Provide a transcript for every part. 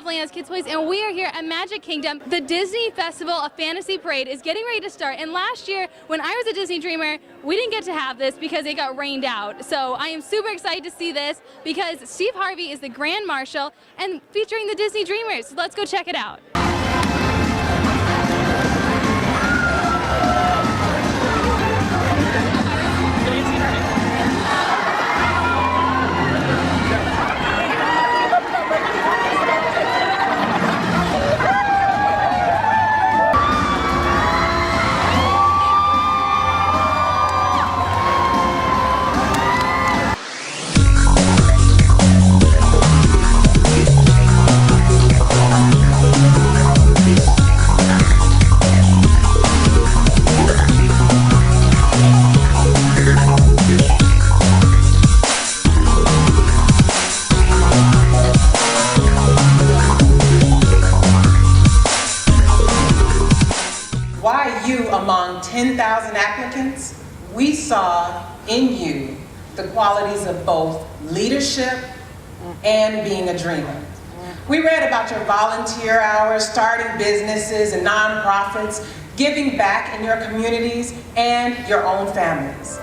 Pavlina's Kids Place, and we are here at Magic Kingdom. The Disney Festival of Fantasy Parade is getting ready to start, and last year, when I was a Disney Dreamer, we didn't get to have this because it got rained out. So I am super excited to see this because Steve Harvey is the Grand Marshal and featuring the Disney Dreamers. So let's go check it out. Among 10,000 applicants, we saw in you the qualities of both leadership and being a dreamer. We read about your volunteer hours, starting businesses and nonprofits, giving back in your communities and your own families.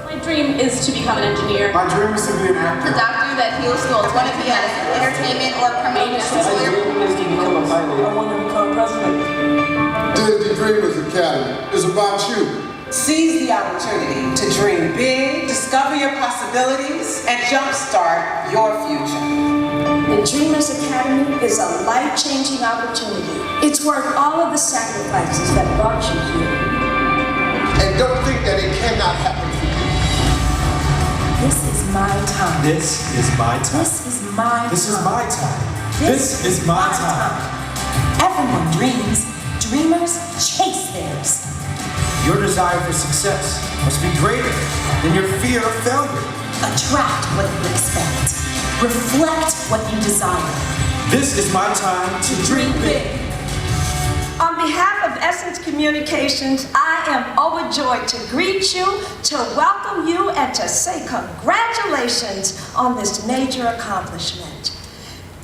My dream is to become an engineer. My dream is to be an actor. A doctor that heals souls. Want to be an entertainment or criminal justice lawyer? My dream is to become a pilot. I want to become president. Disney Dreamers Academy is about you. Seize the opportunity to dream big, discover your possibilities, and jumpstart your future. The Dreamers Academy is a life-changing opportunity. It's worth all of the sacrifices that brought you here. And don't think that it cannot happen for you. This is my time. This is my time. This is my time. This is my time. This is my time. Everyone dreams. Dreamers chase theirs. Your desire for success must be greater than your fear of failure. Attract what you expect. Reflect what you desire. This is my time to dream big. On behalf of Essence Communications, I am overjoyed to greet you, to welcome you, and to say congratulations on this major accomplishment.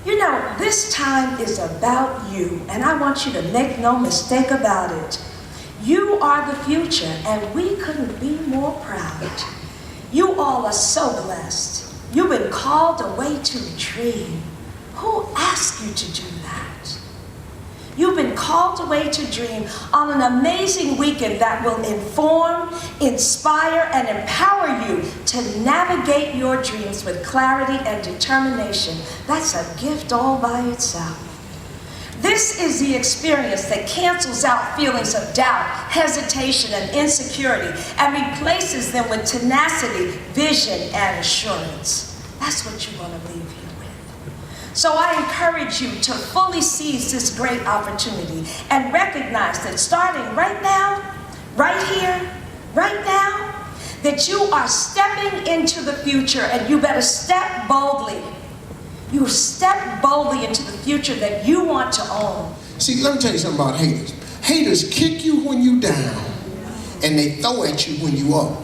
You know, this time is about you, and I want you to make no mistake about it. You are the future, and we couldn't be more proud. You all are so blessed. You've been called away to dream. Who asked you to do that? You've been called away to dream on an amazing weekend that will inform, inspire, and empower you to navigate your dreams with clarity and determination. That's a gift all by itself. This is the experience that cancels out feelings of doubt, hesitation, and insecurity, and replaces them with tenacity, vision, and assurance. That's what you want to leave here. So I encourage you to fully seize this great opportunity and recognize that starting right now, right here, right now, that you are stepping into the future, and you better step boldly. You step boldly into the future that you want to own. See, let me tell you something about haters. Haters kick you when you down, and they throw at you when you up.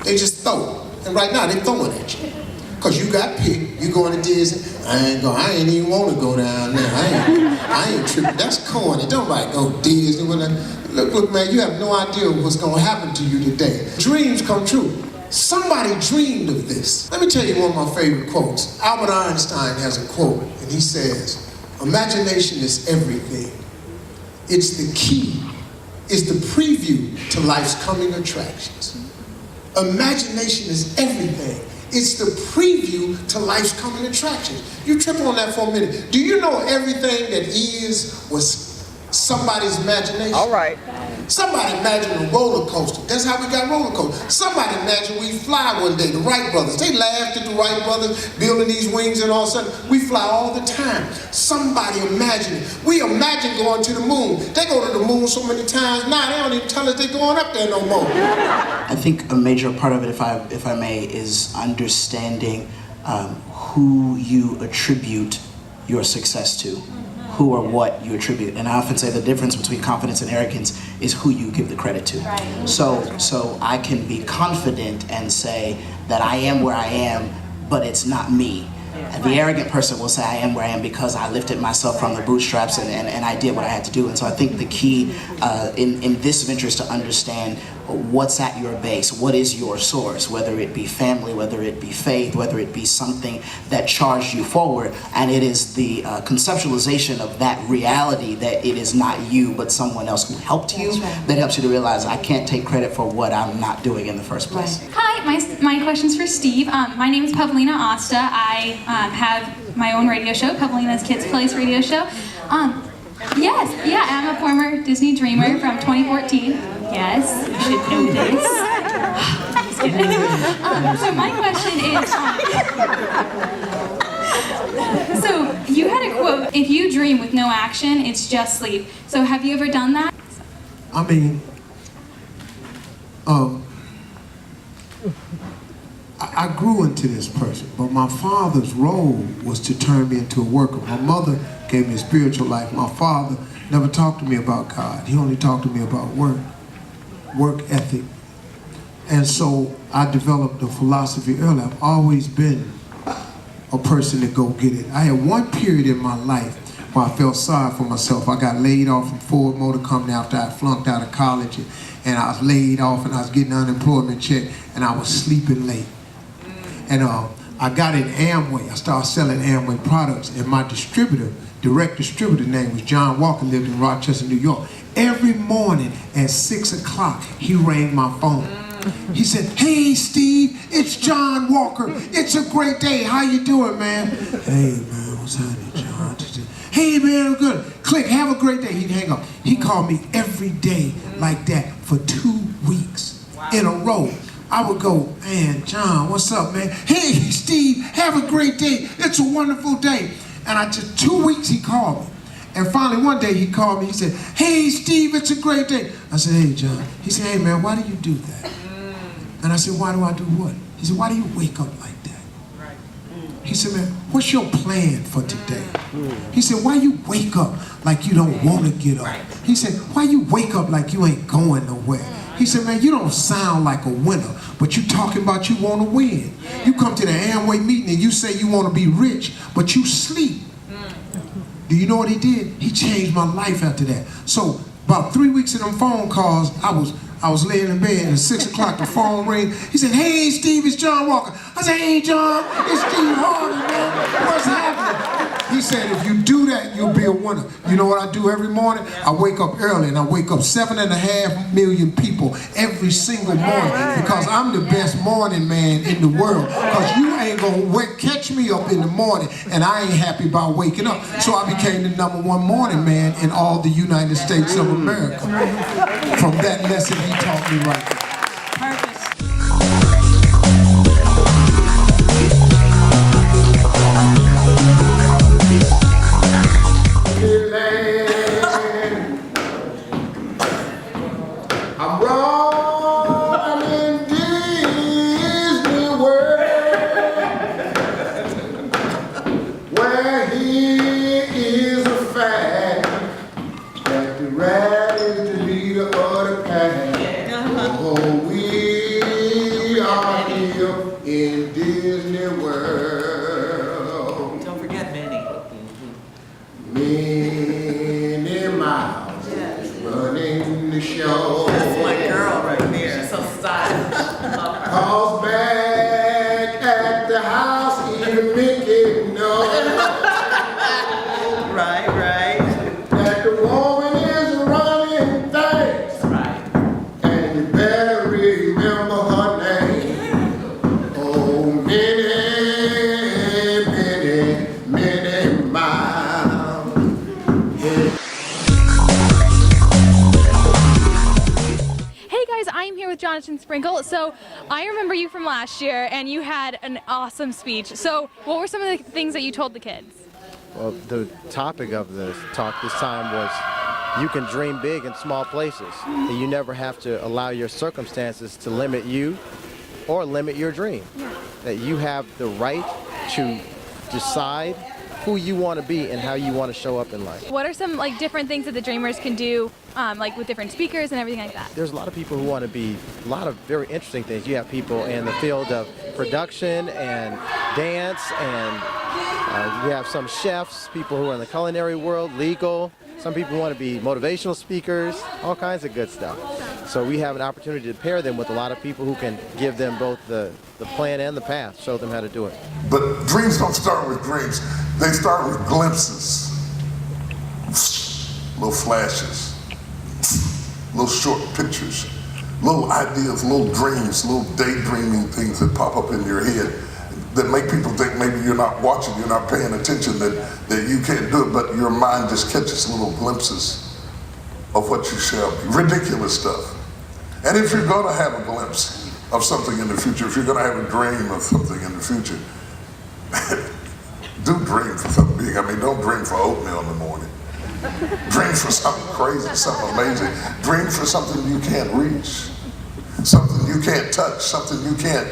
They just throw. And right now, they're throwing at you. Because you got picked, you going to Disney. I ain't even want to go down there. I ain't tripping. That's corny. Don't nobody go Disney. Look, man, you have no idea what's going to happen to you today. Dreams come true. Somebody dreamed of this. Let me tell you one of my favorite quotes. Albert Einstein has a quote, and he says, "Imagination is everything. It's the key. It's the preview to life's coming attractions." Imagination is everything. It's the preview to life's coming attractions. You trip on that for a minute. Do you know everything that is was somebody's imagination? All right. Somebody imagined a roller coaster. That's how we got roller coasters. Somebody imagined we fly one day. The Wright brothers. They laughed at the Wright brothers building these wings, and all of a sudden we fly all the time. Somebody imagined it. We imagine going to the moon. They go to the moon so many times now they don't even tell us they're going up there no more. I think a major part of it, if I may, is understanding who you attribute your success to. Who or what you attribute. And I often say the difference between confidence and arrogance is who you give the credit to. Right. So I can be confident and say that I am where I am, but it's not me. And the arrogant person will say, I am where I am because I lifted myself from the bootstraps and I did what I had to do. And so I think the key in this venture is to understand what's at your base, what is your source, whether it be family, whether it be faith, whether it be something that charged you forward, and it is the conceptualization of that reality that it is not you but someone else who helped you that helps you to realize I can't take credit for what I'm not doing in the first place. Hi, my question's for Steve. My name is Pavlina Osta. I have my own radio show, Pavlina's Kidz Place radio show. Yes, yeah, I'm a former Disney dreamer from 2014. Yes, you should know this. Just kidding. So my question is, so you had a quote, if you dream with no action, it's just sleep. So have you ever done that? I mean, I grew into this person, but my father's role was to turn me into a worker. My mother gave me a spiritual life. My father never talked to me about God. He only talked to me about work ethic. And so I developed a philosophy early. I've always been a person to go get it. I had one period in my life where I felt sorry for myself. I got laid off from Ford Motor Company after I flunked out of college, and I was laid off and I was getting an unemployment check and I was sleeping late. And I got in Amway. I started selling Amway products, and my direct distributor name was John Walker, lived in Rochester, New York. Every morning at 6 o'clock, he rang my phone. He said, hey Steve, it's John Walker. It's a great day. How you doing, man? Hey man, what's happening, John? Hey man, I'm good. Click, have a great day. He'd hang up. He called me every day like that for 2 weeks in a row. I would go, man, John, what's up, man? Hey, Steve, have a great day. It's a wonderful day. And I just 2 weeks he called me. And finally one day he called me, he said, hey, Steve, it's a great day. I said, hey, John. He said, hey, man, why do you do that? And I said, why do I do what? He said, why do you wake up like that? He said, man, what's your plan for today? He said, why you wake up like you don't want to get up? He said, why you wake up like you ain't going nowhere? He said, man, you don't sound like a winner, but you talking about you want to win. You come to the Amway meeting and you say you want to be rich, but you sleep. Do you know what he did? He changed my life after that. So about 3 weeks of them phone calls, I was laying in bed, and at 6 o'clock the phone rang. He said, hey Steve, it's John Walker. I said, hey John, it's Steve Harvey, man. What's happening? He said, if you do that, you'll be a winner. You know what I do every morning? I wake up early, and I wake up 7.5 million people every single morning because I'm the best morning man in the world. Because you ain't gonna catch me up in the morning, and I ain't happy about waking up. So I became the #1 morning man in all the United States of America. From that lesson he taught me right there. I'm running Disney World, where he is a fact that the rat is the leader of the pack. Oh, we are here in Disney World. Don't forget Minnie. Minnie Mouse running the show. That's my girl right there. She's so stylish. Cause back at the house, even Mickey knows. Right. That the woman is running things. Right. And you better remember her name. Oh, Minnie Mouse. Hey guys, I'm here with Jonathan Sprinkle. So I remember you from last year, and you had an awesome speech. So what were some of the things that you told the kids? Well, the topic of the talk this time was you can dream big in small places. And you never have to allow your circumstances to limit you or limit your dream. That you have the right to decide who you want to be and how you want to show up in life. What are some different things that the dreamers can do, with different speakers and everything like that? There's a lot of people who want to be a lot of very interesting things. You have people in the field of production and dance and We have some chefs, people who are in the culinary world, legal. Some people want to be motivational speakers, all kinds of good stuff. So we have an opportunity to pair them with a lot of people who can give them both the plan and the path, show them how to do it. But dreams don't start with dreams. They start with glimpses, little flashes, little short pictures, little ideas, little dreams, little daydreaming things that pop up in your head that make people think maybe you're not watching, you're not paying attention, that you can't do it, but your mind just catches little glimpses of what you shall be. Ridiculous stuff. And if you're gonna have a glimpse of something in the future, if you're gonna have a dream of something in the future, do dream for something big. I mean, don't dream for oatmeal in the morning. Dream for something crazy, something amazing. Dream for something you can't reach, something you can't touch, something you can't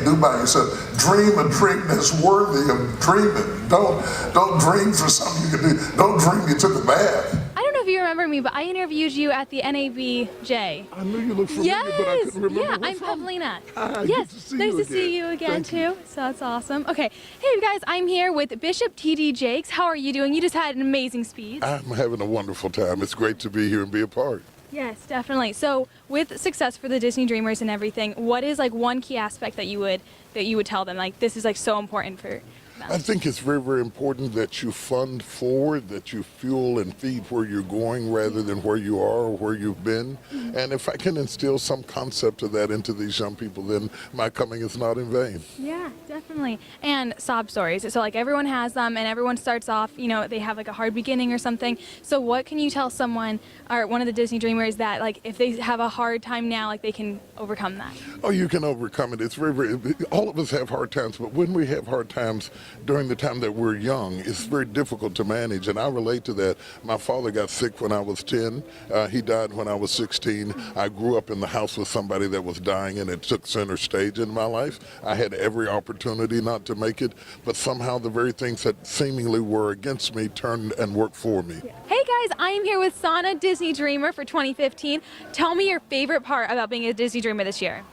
do by yourself. Dream a dream that's worthy of dreaming. Don't dream for something you can do. Don't dream you took a bath. I don't know if you remember me, but I interviewed you at the NABJ. I knew you looked familiar, but I couldn't remember. Yeah, I'm Pavlina. Yes, nice to see you again too. So that's awesome. Okay, hey guys, I'm here with Bishop T.D. Jakes. How are you doing? You just had an amazing speech. I'm having a wonderful time. It's great to be here and be a part. Yes, definitely. So with success for the Disney Dreamers and everything, what is like one key aspect that you would tell them? Like this is like so important for them? I think it's very, very important that you fund forward, that you fuel and feed where you're going rather than where you are or where you've been. Mm-hmm. And if I can instill some concept of that into these young people, then my coming is not in vain. Yeah, definitely. And sob stories. So like everyone has them and everyone starts off, you know, they have like a hard beginning or something. So what can you tell someone or one of the Disney Dreamers that like if they have a hard time now, like they can overcome that? Oh, you can overcome it. It's very, very, all of us have hard times, but when we have hard times, during the time that we're young, it's very difficult to manage, and I relate to that. My father got sick when I was 10. He died when I was 16. I grew up in the house with somebody that was dying, and it took center stage in my life. I had every opportunity not to make it, but somehow the very things that seemingly were against me turned and worked for me. Hey guys, I am here with Sana, Disney Dreamer for 2015. Tell me your favorite part about being a Disney Dreamer this year.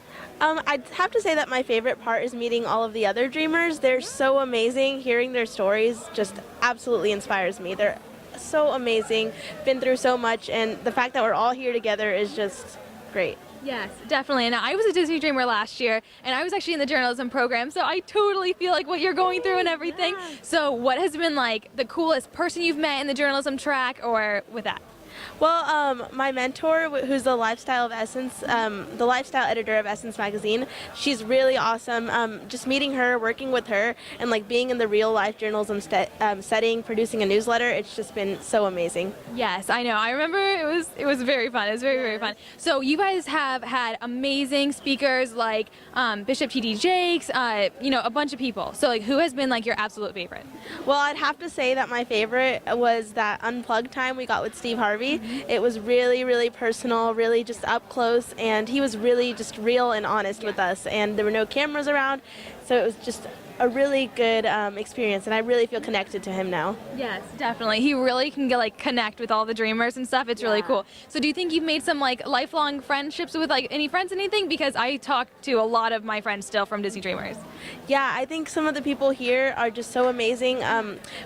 I'd have to say that my favorite part is meeting all of the other dreamers. They're so amazing. Hearing their stories just absolutely inspires me. They're so amazing, been through so much, and the fact that we're all here together is just great. Yes, definitely. And I was a Disney Dreamer last year, and I was actually in the journalism program, so I totally feel like what you're going through and everything. Yeah. So what has been like the coolest person you've met in the journalism track or with that? Well, my mentor, who's the lifestyle editor of Essence magazine, she's really awesome. Just meeting her, working with her, and like being in the real life journalism setting, producing a newsletter, it's just been so amazing. Yes, I know. I remember it was very fun. It was very, very fun. So you guys have had amazing speakers like Bishop T.D. Jakes, you know, a bunch of people. So like who has been like your absolute favorite? Well, I'd have to say that my favorite was that Unplugged time we got with Steve Harvey. It was really, really personal, really just up close, and he was really just real and honest with us, and there were no cameras around, so it was just a really good experience, and I really feel connected to him now. Yes, definitely. He really can like connect with all the dreamers and stuff. It's really cool. So do you think you've made some like lifelong friendships with like any friends, anything? Because I talk to a lot of my friends still from Disney Dreamers. Yeah, I think some of the people here are just so amazing.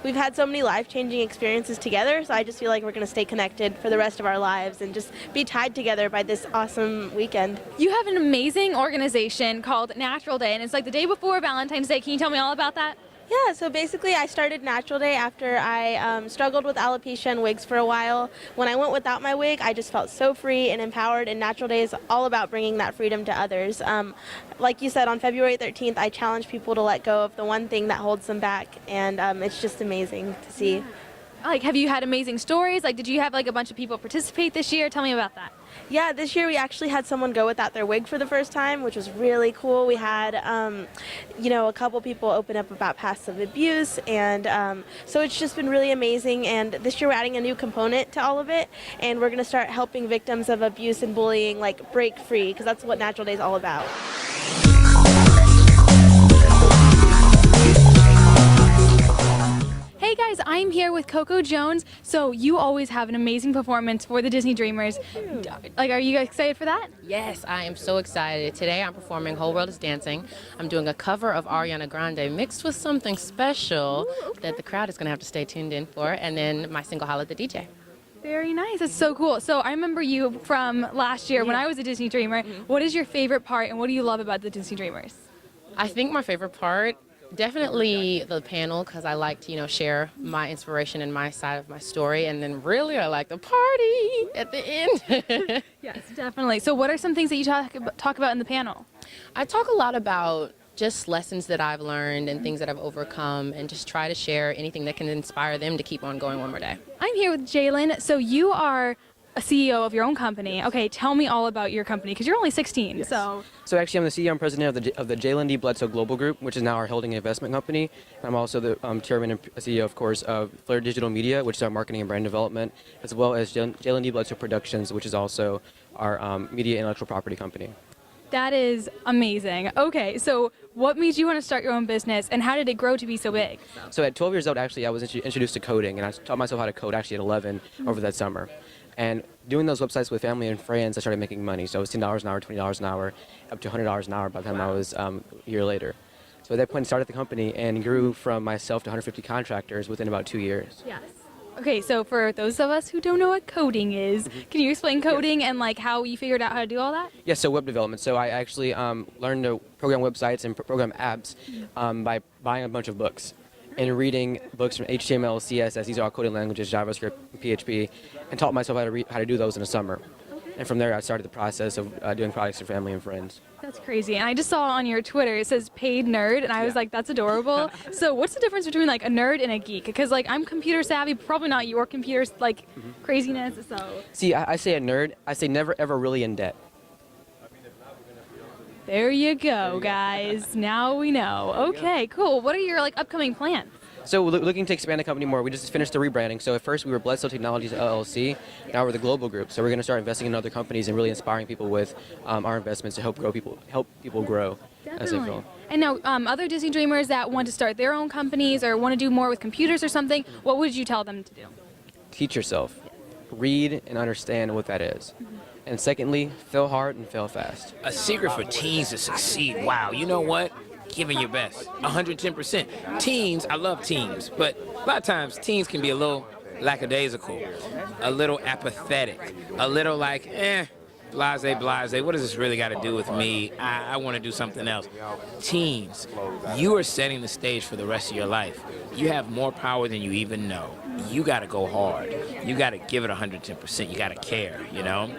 We've had so many life-changing experiences together, so I just feel like we're going to stay connected for the rest of our lives and just be tied together by this awesome weekend. You have an amazing organization called Natural Day, and it's like the day before Valentine's Day. Can you tell me all about that? Yeah, so basically I started Natural Day after I struggled with alopecia and wigs for a while. When I went without my wig, I just felt so free and empowered, and Natural Day is all about bringing that freedom to others. Like you said, on February 13th, I challenge people to let go of the one thing that holds them back, and it's just amazing to see. Yeah. Like, have you had amazing stories? Like, did you have like a bunch of people participate this year? Tell me about that. Yeah, this year we actually had someone go without their wig for the first time, which was really cool. We had, you know, a couple people open up about past abuse, and so it's just been really amazing. And this year we're adding a new component to all of it, and we're going to start helping victims of abuse and bullying like break free, because that's what Natural Day is all about. Hey guys, guys, I'm here with Coco Jones. So you always have an amazing performance for the Disney Dreamers. Like, are you excited for that? Yes, I am so excited. Today I'm performing Whole World is Dancing. I'm doing a cover of Ariana Grande mixed with something special that the crowd is going to have to stay tuned in for, and then my single Holla at the DJ. Very nice. That's so cool. So I remember you from last year when I was a Disney Dreamer. What is your favorite part and what do you love about the Disney Dreamers? I think my favorite part, definitely the panel, because I like to, share my inspiration and my side of my story. And then really I like the party at the end. Yes, definitely. So what are some things that you talk about in the panel? I talk a lot about just lessons that I've learned and things that I've overcome, and just try to share anything that can inspire them to keep on going one more day. I'm here with Jalen. So you are a CEO of your own company. Okay, tell me all about your company, because you're only 16. Yes. So actually, I'm the CEO and president of the Jalen D. Bledsoe Global Group, which is now our holding investment company. And I'm also the chairman and CEO, of course, of Flair Digital Media, which is our marketing and brand development, as well as Jalen D. Bledsoe Productions, which is also our media intellectual property company. that is amazing. Okay, so what made you want to start your own business, and how did it grow to be so big? So at 12 years old, actually, I was introduced to coding, and I taught myself how to code actually at 11 over that summer. And doing those websites with family and friends, I started making money. So it was $10 an hour, $20 an hour, up to $100 an hour by the time I was a year later. So at that point, I started the company and grew from myself to 150 contractors within about 2 years. Yes. Okay, so for those of us who don't know what coding is, can you explain coding and like how you figured out how to do all that? Yeah, so web development. So I actually learned to program websites and program apps by buying a bunch of books and reading books from HTML, CSS, these are all coding languages, JavaScript, PHP, and taught myself how to do those in a summer. And from there, I started the process of doing products for family and friends. That's crazy. And I just saw on your Twitter, it says paid nerd, and I was like, that's adorable. So what's the difference between like a nerd and a geek? Because like I'm computer savvy, probably not your computer like craziness, so. See, I say a nerd, I say never ever really in debt. There you go, guys. Now we know. Okay, cool. What are your like upcoming plans? So we're looking to expand the company more. We just finished the rebranding. So at first we were Bledsoe Technologies LLC. Now we're the Global Group. So we're going to start investing in other companies and really inspiring people with our investments to help people grow as they go. And now, other Disney Dreamers that want to start their own companies or want to do more with computers or something, what would you tell them to do? Teach yourself. Read and understand what that is. And secondly, fail hard and fail fast. A secret for teens to succeed. Wow, you know what? Giving your best, 110%. Teens, I love teens, but a lot of times teens can be a little lackadaisical, a little apathetic, a little like, blase, what does this really got to do with me? I want to do something else. Teens, you are setting the stage for the rest of your life. You have more power than you even know. You got to go hard. You got to give it 110%. You got to care, you know?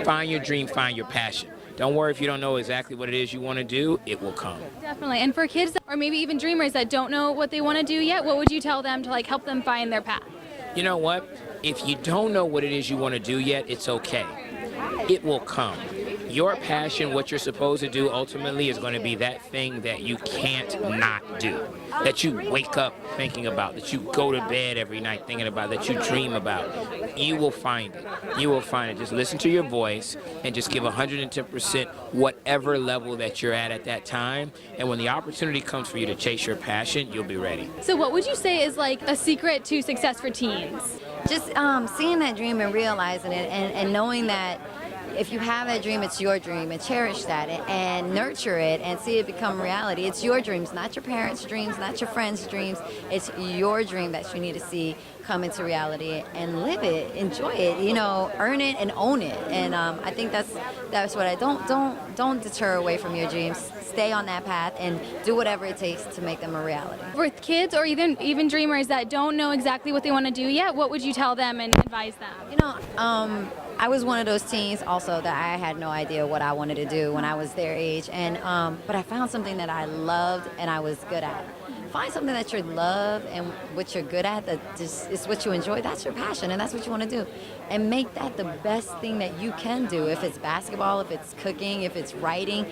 Find your dream, find your passion. Don't worry if you don't know exactly what it is you want to do, it will come. Definitely. And for kids or maybe even dreamers that don't know what they want to do yet, what would you tell them to like help them find their path? You know what? If you don't know what it is you want to do yet, it's okay. It will come. Your passion, what you're supposed to do ultimately is going to be that thing that you can't not do, that you wake up thinking about, that you go to bed every night thinking about, that you dream about. You will find it. You will find it. Just listen to your voice and just give 110% whatever level that you're at that time. And when the opportunity comes for you to chase your passion, you'll be ready. So what would you say is like a secret to success for teens? Just seeing that dream and realizing it and knowing that if you have that dream, it's your dream, and cherish that and nurture it and see it become reality. It's your dreams, not your parents' dreams, not your friends' dreams. It's your dream that you need to see come into reality and live it, enjoy it, you know, earn it and own it. And I think that's what I don't deter away from your dreams. Stay on that path and do whatever it takes to make them a reality. For kids or even dreamers that don't know exactly what they want to do yet, what would you tell them and advise them? You know, I was one of those teens also that I had no idea what I wanted to do when I was their age, and but I found something that I loved and I was good at. Find something that you love and what you're good at, that just is what you enjoy. That's your passion and that's what you want to do. And make that the best thing that you can do. If it's basketball, if it's cooking, if it's writing,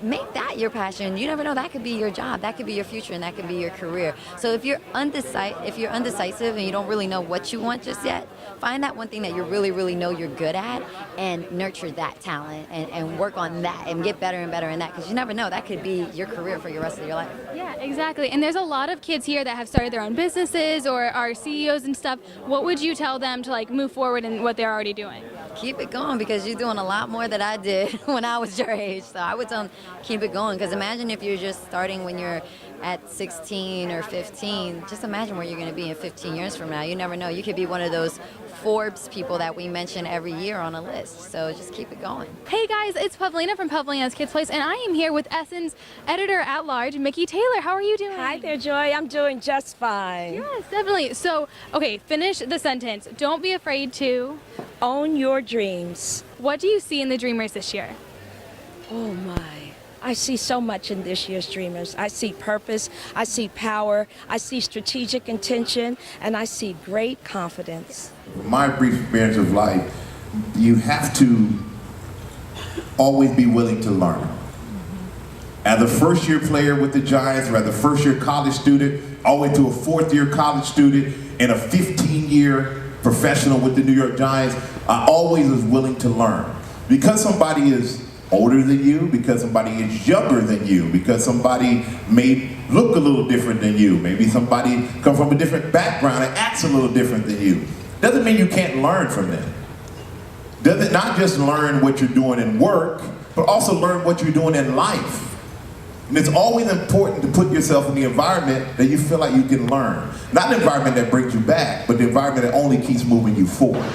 make that your passion. You never know, that could be your job, that could be your future, and that could be your career. So if you're undecisive and you don't really know what you want just yet, find that one thing that you really know you're good at and nurture that talent and work on that and get better and better in that, because you never know, that could be your career for your rest of your life. Yeah, exactly. And there's a lot of kids here that have started their own businesses or are CEOs and stuff. What would you tell them to like move forward in what they're already doing? Keep it going, because you're doing a lot more than I did when I was your age. So I would tell them, keep it going, because imagine if you're just starting when you're at 16 or 15. Just imagine where you're going to be in 15 years from now. You never know. You could be one of those Forbes people that we mention every year on a list. So just keep it going. Hey guys, it's Pavlina from Pavlina's Kidz Place, and I am here with Essence Editor-at-Large Mikki Taylor. How are you doing? Hi there, Joy. I'm doing just fine. Yes, definitely. So, okay, finish the sentence. Don't be afraid to own your dreams. What do you see in the Dreamers this year? Oh my. I see so much in this year's Dreamers. I see purpose, I see power, I see strategic intention, and I see great confidence. My brief experience of life, you have to always be willing to learn. As a first-year player with the Giants, or as a first-year college student, all the way to a fourth-year college student, and a 15-year professional with the New York Giants, I always was willing to learn. Because somebody is older than you, because somebody is younger than you, because somebody may look a little different than you, maybe somebody comes from a different background and acts a little different than you, doesn't mean you can't learn from them. Doesn't not just learn what you're doing in work, but also learn what you're doing in life. And it's always important to put yourself in the environment that you feel like you can learn. Not an environment that brings you back, but the environment that only keeps moving you forward.